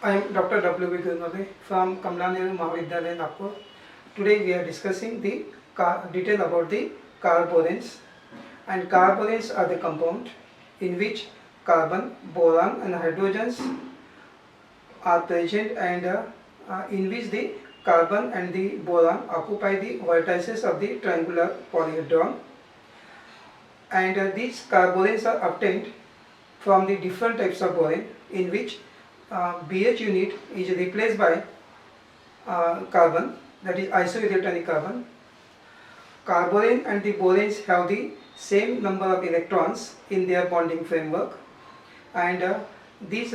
I am Dr. W. V. Gurmale from Kamla Nehru Mahavidyalaya, Nagpur. Today we are discussing the detail about the carborans. And carborans are the compound in which carbon, boron and hydrogens are present, and in which the carbon and the boron occupy the vertices of the triangular polyhedron. And these carborans are obtained from the different types of boron, in which BH unit is replaced by carbon, that is isoelectronic carbon. Carboran and the borans have the same number of electrons in their bonding framework, and these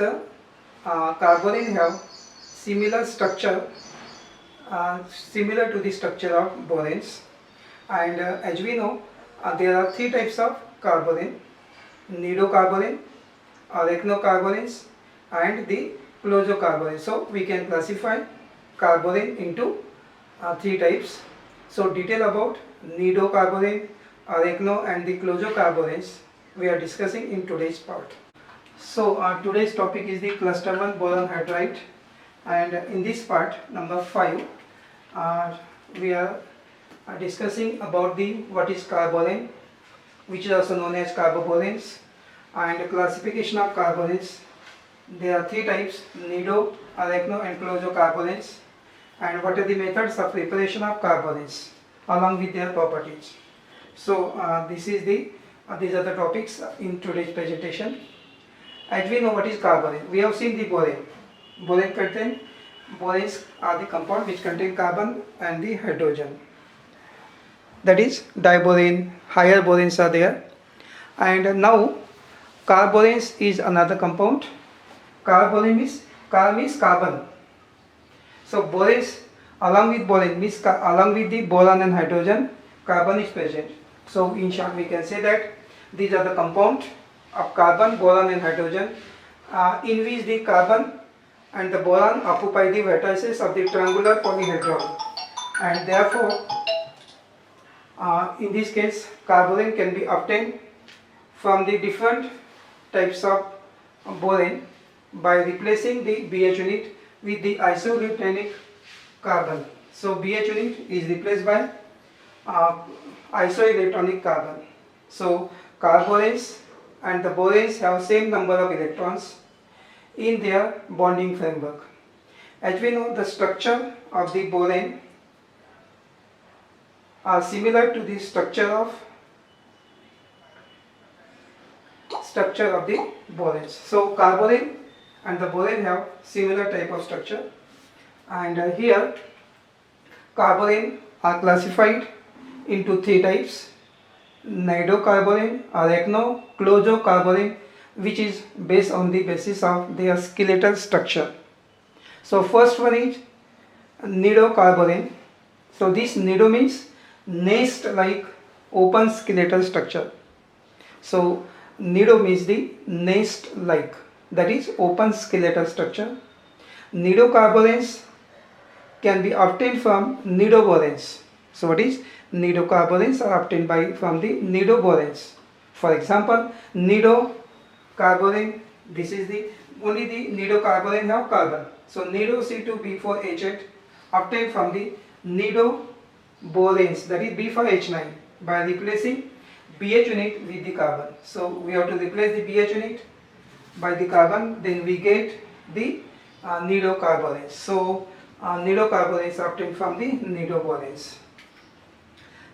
carboran have similar structure, similar to the structure of borans. And as we know, there are three types of carboran: nidocarboran, arachnocarborans, and the closocarboran. So we can classify carboran into three types. So detail about nidocarboran, arachno and the closocarborans we are discussing in today's part. So today's topic is the cluster 1 boron hydride, and in this part number 5 we are discussing about the what is carboran, which is also known as carboborans, and classification of carborans. There are three types: nido, arachno and closocarborans, and what are the methods of preparation of carborans along with their properties. So these are the topics in today's presentation. As we know what is carboran, we have seen the boron. Borans are the compound which contain carbon and the hydrogen. That is diboran, higher borans are there. And now carborans is another compound. Carboran means carbon. So borans along with boron means along with the boron and hydrogen, carbon is present. So in short we can say that these are the compound of carbon, boron and hydrogen, in which the carbon and the boron occupy the vertices of the triangular polyhedron, and therefore in this case carboran can be obtained from the different types of boron by replacing the BH unit with the isoelectronic carbon. So BH unit is replaced by isoelectronic carbon. So carborans and the borans have same number of electrons in their bonding framework. As we know, the structure of the boran are similar to the structure of the borans. So carboran and the boran have similar type of structure, and here carboran are classified into three types: nidocarboran, arachno, closocarboran, which is based on the basis of their skeletal structure. So first one is nidocarboran. So this nido means nest like open skeletal structure. So nido means the nest like, that is open skeletal structure. Nidocarborans can be obtained from nidoborans. So what is nidocarborans are obtained from the nidoborans. For example, nidocarboran, this is the only the nidocarboran have carbon. So nido C2B4H8 obtained from the nidoborans, that is B4H9, by replacing BH unit with the carbon. So we have to replace the BH unit by the carbon, then we get the nidocarborans. So nidocarborans are obtained from the nidoborans.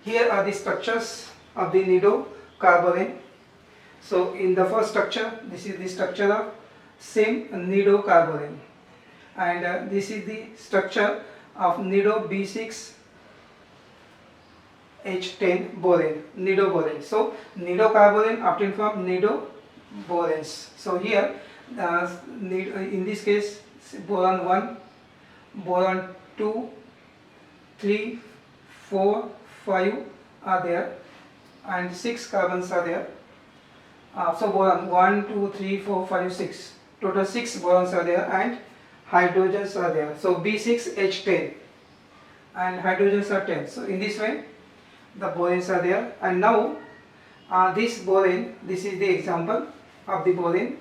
Here are the structures of the nidocarboran. So in the first structure, this is the structure of same nidocarboran, and this is the structure of nido B6H10 boran, nidoboran. So nidocarboran obtained from nidoborans. So here in this case boron 1, boron 2, 3, 4, 5 are there, and 6 carbons are there. So boron 1, 2, 3, 4, 5, 6. Total 6 borons are there, and hydrogens are there. So B6H10 and hydrogens are 10. So in this way the borans are there. And now this boron, this is the example of the boron,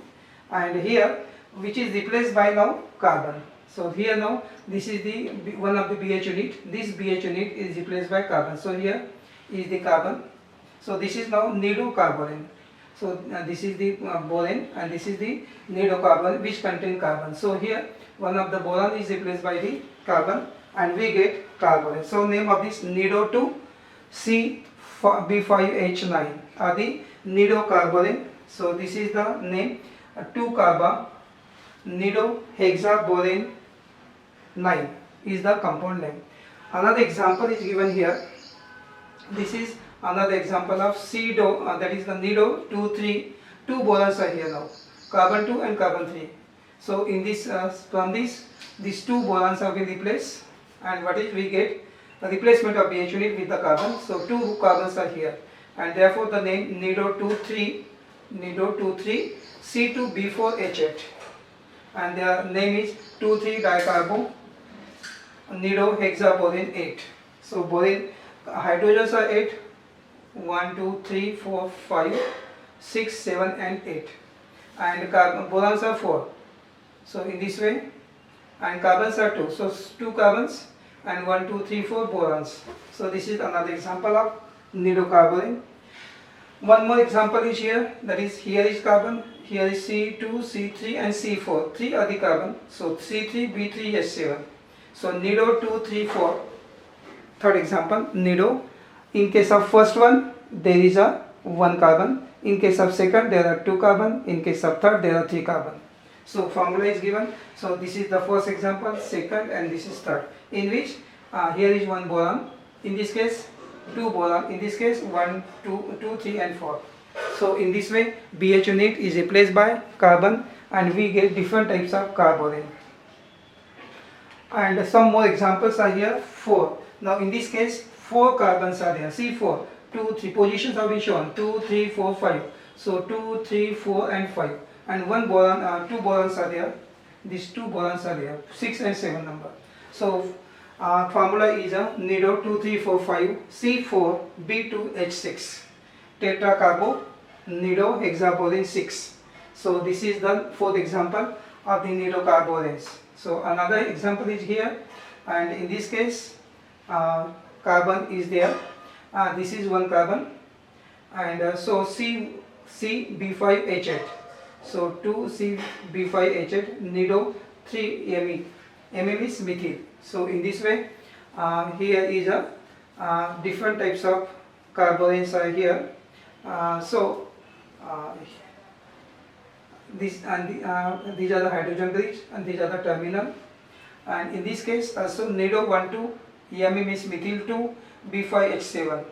and here which is replaced by now carbon. So here now this is the one of the BH unit. This BH unit is replaced by carbon. So here is the carbon. So this is now nidocarborane. So this is the boron and this is the nidocarbon which contain carbon. So here one of the boron is replaced by the carbon and we get carbonate. So name of this nido2 C B5H9 are the nidocarborane. So this is the name 2-carba nidohexaborane 9 is the compound name. Another example is given here. This is another example of CDO, that is the nido 2,3. Two borons are here now, carbon 2 and carbon 3. So in this from this, these two borons have been replaced, and what is we get the replacement of BH unit with the carbon. So two carbons are here, and therefore the name nido 2,3 C2B4H8, and their name is 2,3-dicarbo nidohexaborane 8. So borane hydrogens are 8, 1, 2, 3, 4, 5, 6, 7 and 8, and borons are 4. So in this way, and carbons are 2. So 2 carbons and 1, 2, 3, 4 borons. So this is another example of nidocarborane. One more example is here, that is here is carbon, here is C2, C3 and C4. 3 are the carbon. So C3B3H7. So nido 2, 3, 4. Third example, nido. In case of first one, there is a 1 carbon. In case of second, there are 2 carbon. In case of third, there are 3 carbon. So formula is given. So this is the first example, second, and this is third. In which here is 1 boron. In this case, 2 boron. In this case, 1, 2, 3 and 4. So in this way, BH unit is replaced by carbon, and we get different types of carborane. And some more examples are here. 4. Now in this case, 4 carbons are there. C4, 2, 3 positions have been shown. 2, 3, 4, 5. So 2, 3, 4 and 5. And 1 boron, 2 borons are there. These 2 borons are there. 6 and 7 number. So formula is a nido 2, 3, 4, 5 C4B2H6 tetracarbo nidohexaborane 6. So this is the fourth example of the nidocarboranes. So another example is here, and in this case carbon is there. This is 1 carbon, and so CB5H8. So 2CB5H8 nido 3Me. Me is methyl. So in this way, here is a different types of carbonates are here. These are the hydrogen bridge, and these are the terminal. And in this case, also nido 1, 2, Me means methyl 2, B5H7.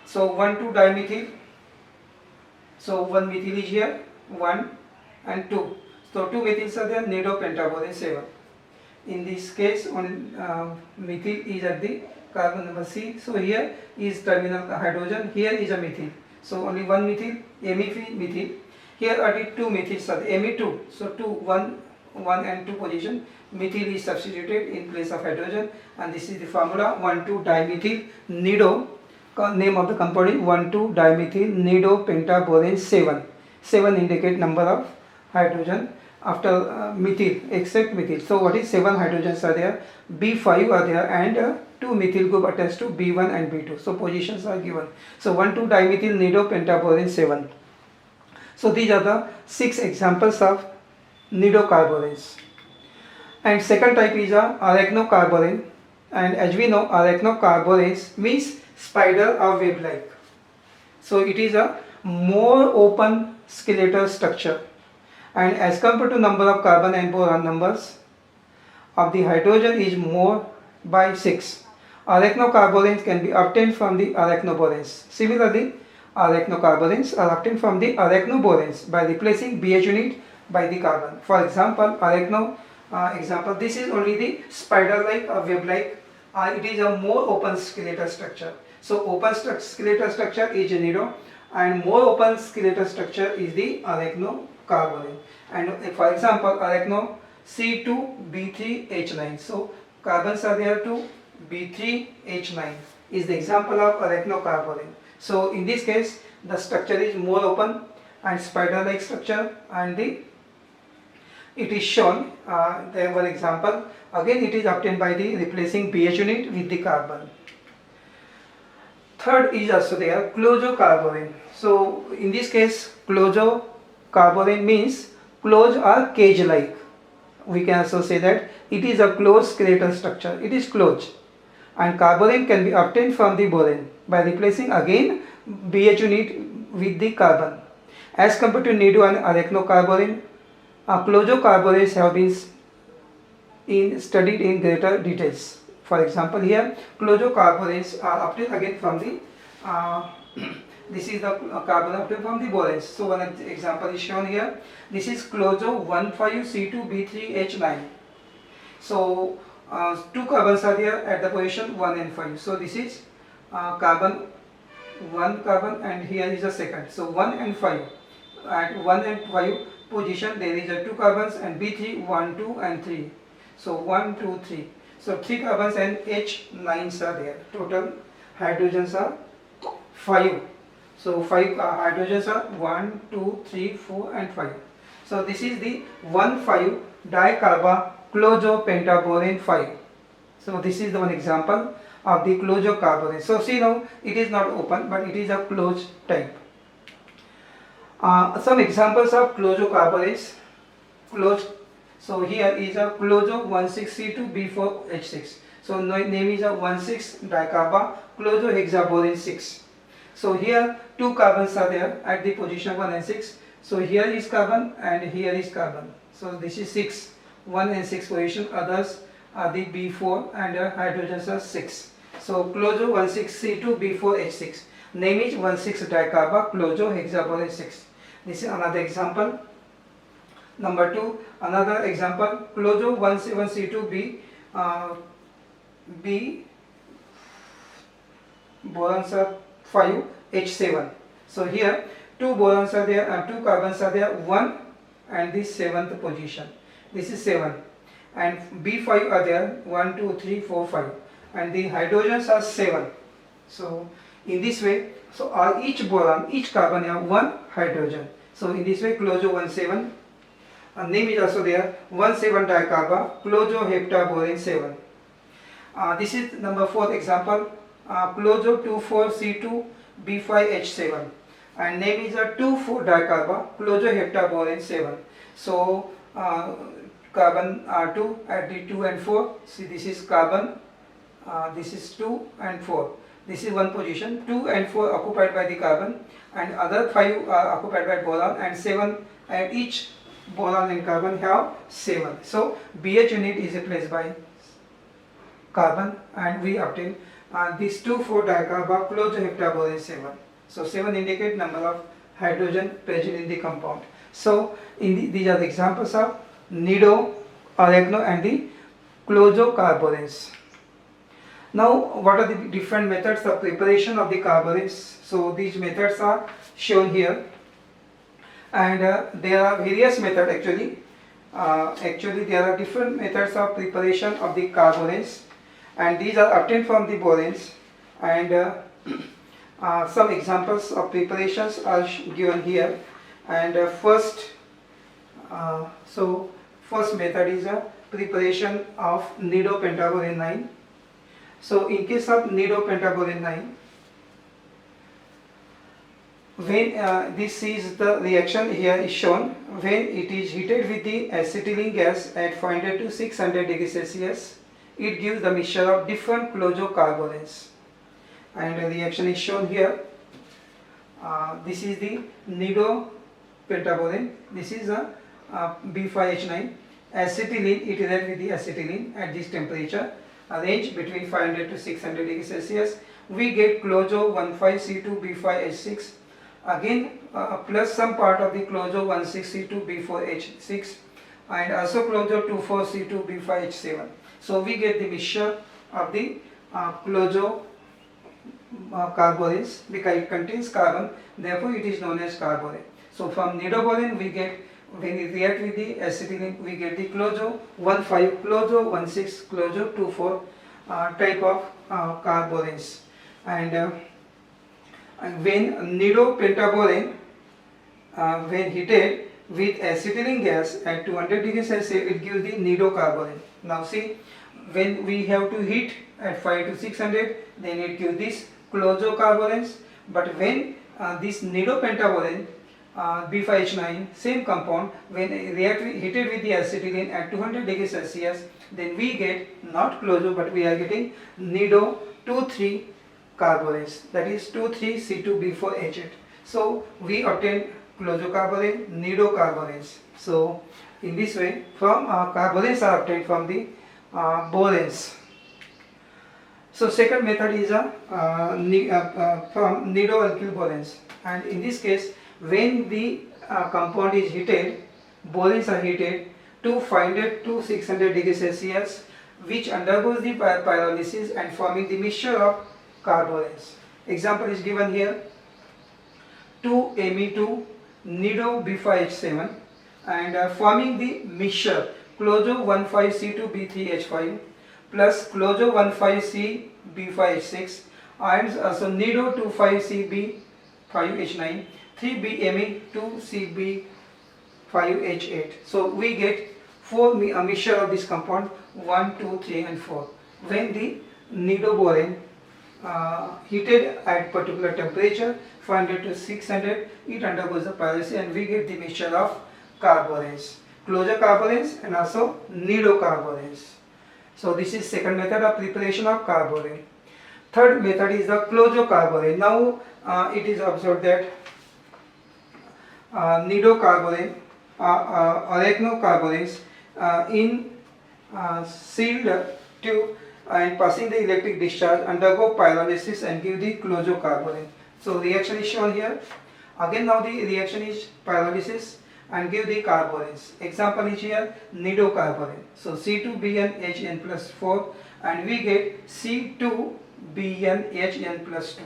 So 1, 2 dimethyl. So 1 methyl is here, 1 and 2. So 2 methyls are there, nido pentaborane 7. In this case, on methyl is at the carbon number C. So here is terminal hydrogen, here is a methyl. So only 1 methyl, Me3 methyl. Here are the 2 methyls, are the Me2. So 1 and 2 position, methyl is substituted in place of hydrogen, and this is the formula 1, 2 dimethyl nido. Name of the compound is 1, 2 dimethyl nido pentaborane 7. 7 indicate number of hydrogen after methyl, except methyl. So what is 7 hydrogens are there, B5 are there, and 2 methyl group attached to B1 and B2. So positions are given. So 1, 2 dimethyl nido pentaborane 7. So these are the 6 examples of nidocarboranes. And second type is a arachnocarborane, and as we know, arachnocarboranes means spider or web-like. So it is a more open skeletal structure, and as compared to number of carbon and boron, numbers of the hydrogen is more by 6. Arachnocarboranes can be obtained from the arachnoboranes. Similarly, arachnocarboranes are obtained from the arachnoboranes by replacing BH unit by the carbon. For example, example, this is only the spider-like or web-like. It is a more open skeletal structure. So open skeletal structure is nido, and more open skeletal structure is the arachnocarborane. And for example, arachno C2B3H9. So carbons are there to B3H9 is the example of arachnocarborane. So in this case, the structure is more open and spider-like structure, and the it is shown, there one example, again it is obtained by the replacing BH unit with the carbon. Third is also there, chlorocarbon. So in this case, chlorocarbon means closed or cage-like. We can also say that it is a closed skeletal structure. It is closed, and carbon can be obtained from the boron by replacing again BH unit with the carbon. As compared to nido and arachnocarborane, chlorocarbonates have been studied in greater details. For example, here chlorocarbonates are obtained again from the this is the carbon obtained from the borans. So one example is shown here. This is chloro 15C2B3H9. So two carbons are there at the position 1 and 5. So this is carbon, one carbon, and here is the second. So 1 and 5. At 1 and 5 position there is a 2 carbons, and B3 1, 2 and 3. So 1, 2, 3. So 3 carbons and H9s are there. Total hydrogens are 5. So 5 hydrogens are 1, 2, 3, 4 and 5. So this is the 1,5 dicarbochloropentaborane 5. So this is the one example of the chlorocarbonate. So see now it is not open, but it is a closed type. Some examples of chlorocarbonates. Closed. So here is a chloro 16C2B4H6. So name is a 1,6-dicarbochlorohexaborane 6. So here two carbons are there at the position 1 and 6. So here is carbon and here is carbon. So this is 6, 1 and 6 position. Others are the B4 and hydrogens are 6. So chloro 16C2B4H6. Name is 1,6-dicarbochlorohexaborane 6. This is another example. Number 2, another example, chloro 17C2B borons are 5 H7. So here two borons are there and two carbons are there, 1 and this 7th position. This is 7, and B5 are there, 1, 2, 3, 4, 5, and the hydrogens are 7. So in this way, so each boron, each carbon have 1 hydrogen. So in this way, chloro 17. Name is also there, 1,7-dicarbochloroheptaborane 7. This is number 4th example, chloro 24C2B5H7, and name is a 2,4-dicarbochloroheptaborane 7. So carbon 2 at the 2 and 4. See, this is carbon, this is 2 and 4. This is one position, 2 and 4 occupied by the carbon, and other 5 are occupied by boron, and 7, and each boron and carbon have 7. So BH unit is replaced by carbon, and we obtain this 2,4-dicarbochloroheptaborane 7. So 7 indicate number of hydrogen present in the compound. So these are the examples of nido, arachno and the chlorocarbonates. Now what are the different methods of preparation of the carbonates? So these methods are shown here. And there are various methods actually. There are different methods of preparation of the carbonates, and these are obtained from the borans. And some examples of preparations are given here. And first method is a preparation of nidopentaborane 9. So in case of nidopentaborane 9, when this is the reaction here is shown, when it is heated with the acetylene gas at 500 to 600 degrees Celsius, it gives the mixture of different chlorocarbonates, and the reaction is shown here. This is the nidopentaborane, this is a B5H9, acetylene, it reacts with the acetylene at this temperature, range between 500 to 600 degrees Celsius. We get chloro 15C2B5H6. Again plus some part of the chloro 16C2B4H6, and also chloro 24C2B5H7. So we get the mixture of the chlorocarbonates because it contains carbon, therefore it is known as carbonate. So from nidoborane we get, when it react with the acetylene, we get the chloro 15, chloro 16, chloro 24 type of carbonates. And when nidopentaborane when heated with acetylene gas at 200 degrees Celsius, it gives the nidocarborane. Now see, when we have to heat at 5 to 600, then it gives this chlorzocarbonanes. But when this nidopentaborane, B5H9, same compound, when heated with the acetylene at 200 degrees Celsius, then we get not chlorzo, but we are getting nido 2,3 carbonates, that is 2,3C2B4H8. So we obtain chlorzocarborane, nidocarbonates. So in this way, from carbonates are obtained from the boranes. So second method is from nidoalkyl boranes, and in this case, when the compound is heated, boranes are heated to 500 to 600 degrees Celsius, which undergoes the pyrolysis and forming the mixture of carbonates. Example is given here: 2Me2 nido B5H7 and forming the mixture chlorzo 15C2B3H5 plus chlorzo 15C B5H6 and also nido 25CB5H9 3BMe2CB5H8. So we get a mixture of this compound 1, 2, 3 and 4. When the nidoborane heated at particular temperature 500 to 600, it undergoes the pyrolysis and we get the mixture of carbonates, chlorzocarbonates and also nidocarbonates. So this is second method of preparation of carborane. Third method is the chlorzocarborane. Now it is observed that nidocarborane, arachnocarbonates in sealed tube and passing the electric discharge undergo pyrolysis and give the chlorzocarborane. So reaction is shown here. Again now the reaction is pyrolysis and give the carbonates. Example is here nidocarborane. So C2BnHN plus 4 and we get C2BnHN plus 2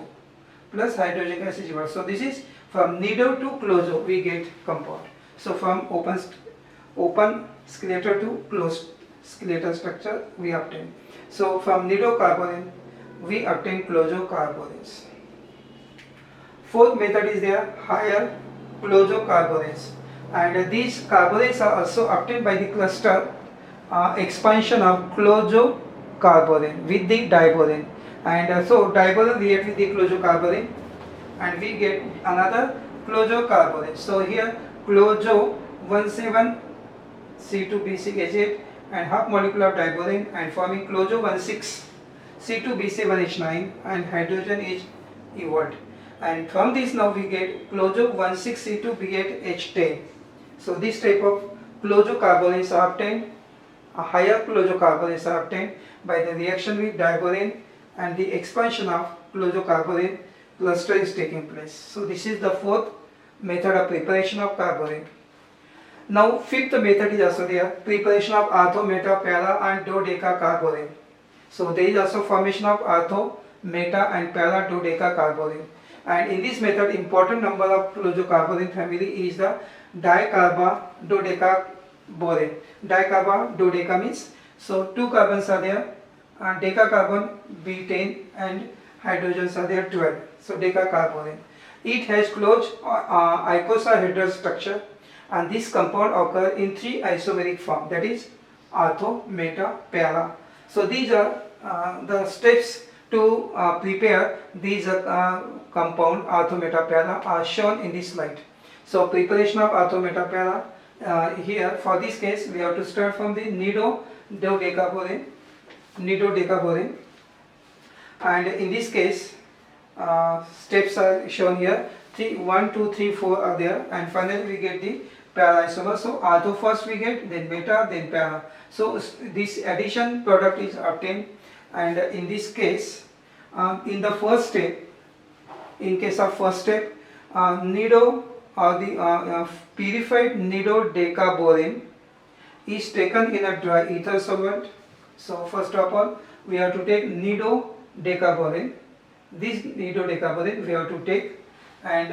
plus hydrogen gas is evolved. So this is from nido to chlorzo we get compound. So from open skeletal to closed skeletal structure we obtain. So from nidocarborane we obtain chlorzocarbonates. Fourth method is there, higher chlorzocarbonates, and these carbonates are also obtained by the cluster expansion of chlorzocarborane with the diborane, and so diborane react with the chlorzocarborane and we get another chlorzocarborate. So here chlorzo 17C2B6H8 and half molecule of diborane and forming chlorzo 16C2B7H9 and hydrogen is evolved. And from this now we get chlorzo 16C2B8H10. So this type of chlorzocarbonates are obtained, higher chlorzocarbonates are obtained by the reaction with diborane and the expansion of chlorzocarborane cluster is taking place. So this is the fourth method of preparation of carborane. Now fifth method is also there, preparation of artho, meta, para and dodecacarborane. So there is also formation of artho, meta and para dodecacarborane. And in this method important number of chlorzocarborane family is the dicarbododecaborane. Dicarbododeca means so two carbons are there and decacarbon B10 and hydrogens are there 12. So decacarborane. It has close icosahedral structure and this compound occurs in three isomeric form, that is artho, meta, para. So these are the steps to prepare these compound artho, meta, para are shown in this slide. So preparation of artho, meta, para, here for this case we have to start from the nidodecaborane, and in this case steps are shown here. 1, 2, 3, 4 are there and finally we get the para isomer. So artho first we get, then meta, then para. So this addition product is obtained, and in this case in the first step, in case of first step, nido or the purified nidodecaborane is taken in a dry ether solvent. So first of all we have to take nidodecaborane. This nidodecaborane we have to take, and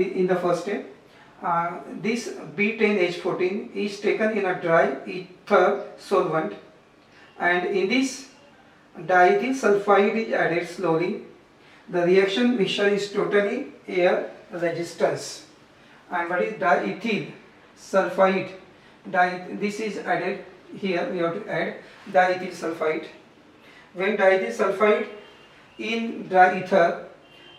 in the first step this B10H14 is taken in a dry ether solvent, and in this diethyl sulfide is added slowly. The reaction mixture is totally air resistance, and what is diethyl sulfide. This is added here. We have to add diethyl sulfide. When diethyl sulfide in dry ether,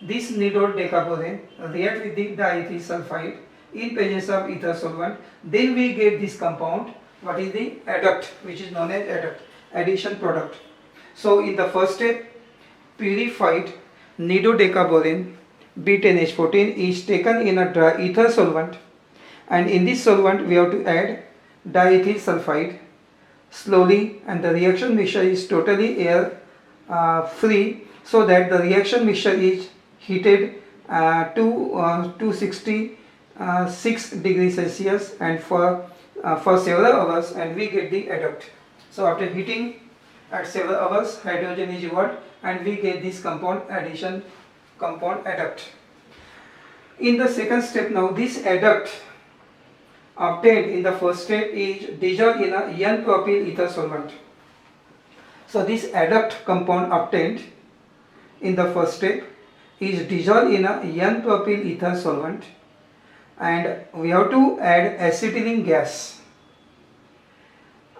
this nidodecarbonane react with the diethyl sulfide in presence of ether solvent, then we get this compound. What is the adduct, which is known as adduct, addition product. So in the first step, purified nidodecarbonane B10H14 is taken in a dry ether solvent, and in this solvent we have to add diethyl sulfide slowly, and the reaction mixture is totally air free, so that the reaction mixture is heated to 266 degrees Celsius and for several hours, and we get the adduct. So after heating at several hours, hydrogen is evolved and we get this compound addition, compound adduct. In the second step now, this adduct obtained in the first step is dissolved in a N-propyl ether solvent. So this adduct compound obtained in the first step is dissolved in a N-propyl ether solvent, and we have to add acetylene gas,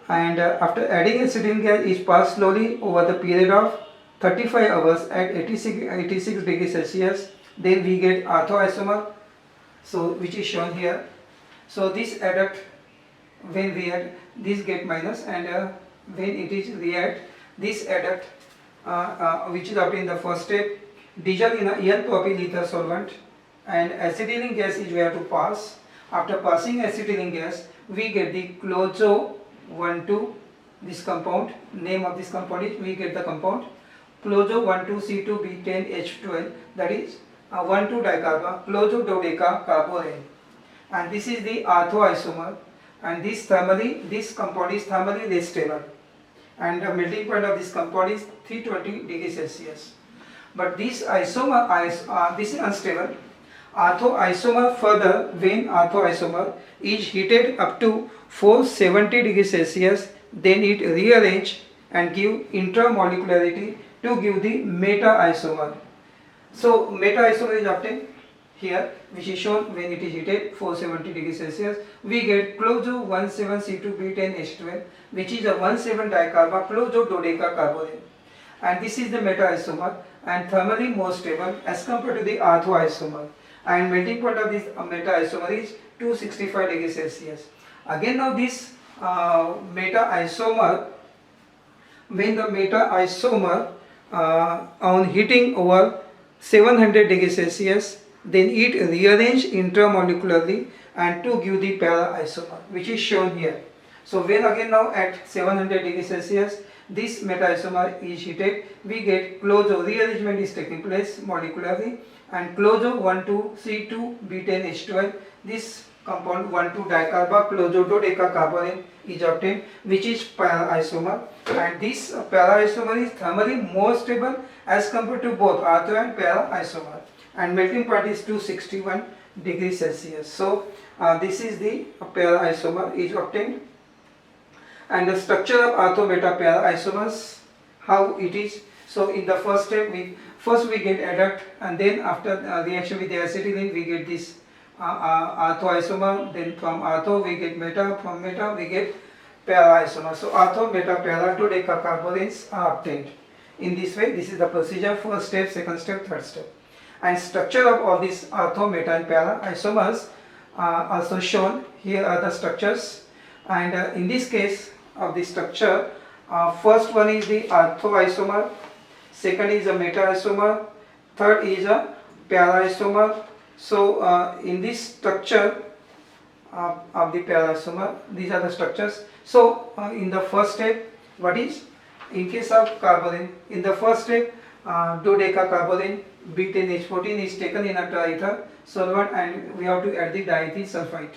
and after adding acetylene gas is passed slowly over the period of 35 hours at 86 degrees Celsius, then we get orthoisomer, so which is shown here. So this adduct, when react, this get minus, and when it is react, this adduct which is obtained in the first step dissolved in a N-propyl ether solvent, and acetylene gas is where to pass. After passing acetylene gas, we get the clozo 1,2, this compound, name of this compound is, we get the compound clozo 1,2C2B10H12, that is 1,2-dicarba clozododecacarborane, and this is the orthoisomer, and this compound is thermally less stable, and the melting point of this compound is 320 degrees Celsius. But this isomer, this is unstable. Orthoisomer further, when orthoisomer is heated up to 470 degrees Celsius, then it rearrange and give intramolecularity to give the meta-isomer. So meta-isomer is obtained here, which is shown when it is heated 470 degrees Celsius. We get clozo 17C2B10H12, which is a 1,7-dicarba clozododecacarborane, and this is the meta-isomer and thermally more stable as compared to the orthoisomer, and melting point of this meta-isomer is 265 degrees Celsius. Again now this meta-isomer, when the meta-isomer on heating over 700 degrees Celsius, then it rearrange intramolecularly and to give the para-isomer, which is shown here. So when again now at 700 degrees Celsius, this meta-isomer is heated, we get clozo, rearrangement is taking place molecularly, and clozo 1,2C2B10H12, this compound 1,2-dicarba clozododecacarborane is obtained, which is para-isomer, and this para-isomer is thermally more stable as compared to both ortho and para-isomer, and melting point is 261 degrees Celsius. So this is the para-isomer is obtained. And the structure of ortho beta para isomers, how it is. So in the first step, we get adduct, and then after reaction with the acetylene we get this ortho isomer. Then from ortho we get meta, from meta we get para isomer. So ortho beta para dodecacarbonanes are obtained. In this way, this is the procedure: first step, second step, third step. And structure of all these ortho, meta and para isomers are also shown. Here are the structures, and in this case of the structure, first one is the ortho isomer, second is a meta isomer, third is a para isomer. So in this structure of the para isomer, these are the structures. So in the first step, what is, in case of carborane, in the first step dodecacarborane B10H14 is taken in a triether solvent, and we have to add the diethyl sulfide,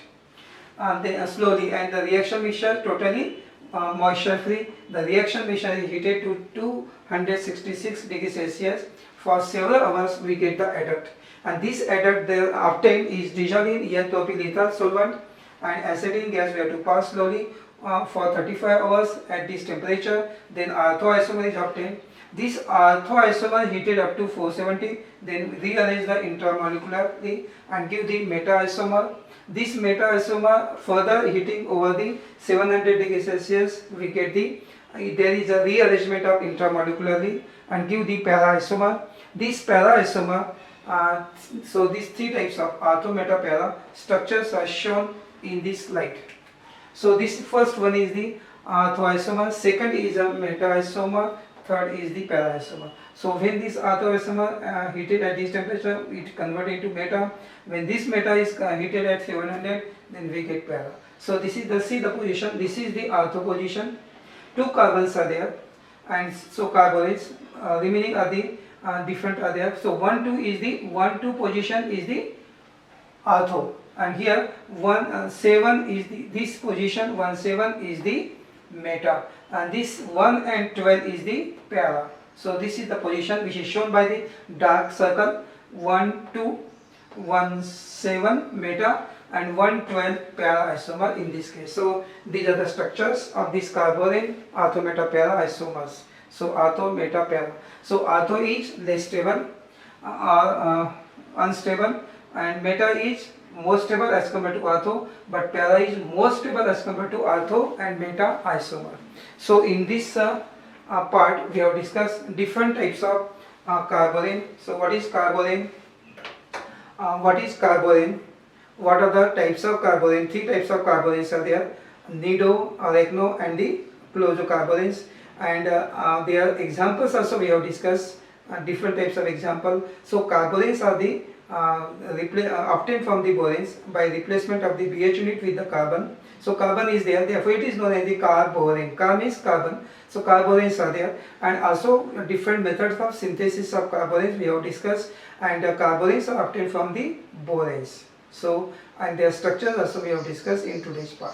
and then slowly, and the reaction mixture totally moisture free. The reaction mixture is heated to 266 degrees Celsius. For several hours we get the adduct, and this adduct there obtained is dissolved in N-propyl ether solvent, and acetylene gas we have to pass slowly for 35 hours at this temperature, then orthoisomer is obtained. This orthoisomer heated up to 470, then rearrange the intramolecularly and give the meta-isomer. This meta-isomer further heating over the 700 degrees Celsius, we get the there is a rearrangement of intramolecularly and give the para-isomer. This para-isomer, so these three types of ortho, meta, para structures are shown in this slide. So this first one is the orthoisomer, second is a meta-isomer, third is the para-isomer. So when this orthoisomer heated at this temperature, it converted into meta. When this meta is heated at 700, then we get para. So this is the, see the position, this is the ortho position. Two carbons are there, and so carbonates remaining are the different are there. So 1 2 is the 1 2 position is the ortho, and here 1 7 is the this position 1 7 is the meta, and this 1 and 12 is the para. So this is the position which is shown by the dark circle. 1 2 1 7 meta and 112 para isomer in this case. So these are the structures of this carbonyl ortho, meta, para isomers. So ortho, meta, para. So ortho is less stable or unstable, and meta is more stable as compared to ortho, but para is more stable as compared to ortho and meta isomer. So in this part we have discussed different types of carbonyl. So what is carbonyl? What is carbonyl? What are the types of carbonyl? Three types of carbonyls are there: nido, arachno, and the chlorocarbonyls. And their examples also we have discussed, different types of example. So carbonyls are the obtained from the boranes by replacement of the BH unit with the carbon. So carbon is there, therefore it is known as the carborane. Car means carbon. So carbonates are there, and also different methods of synthesis of carbonates we have discussed, and carbonates are obtained from the boranes. So, and their structures also we have discussed in today's part.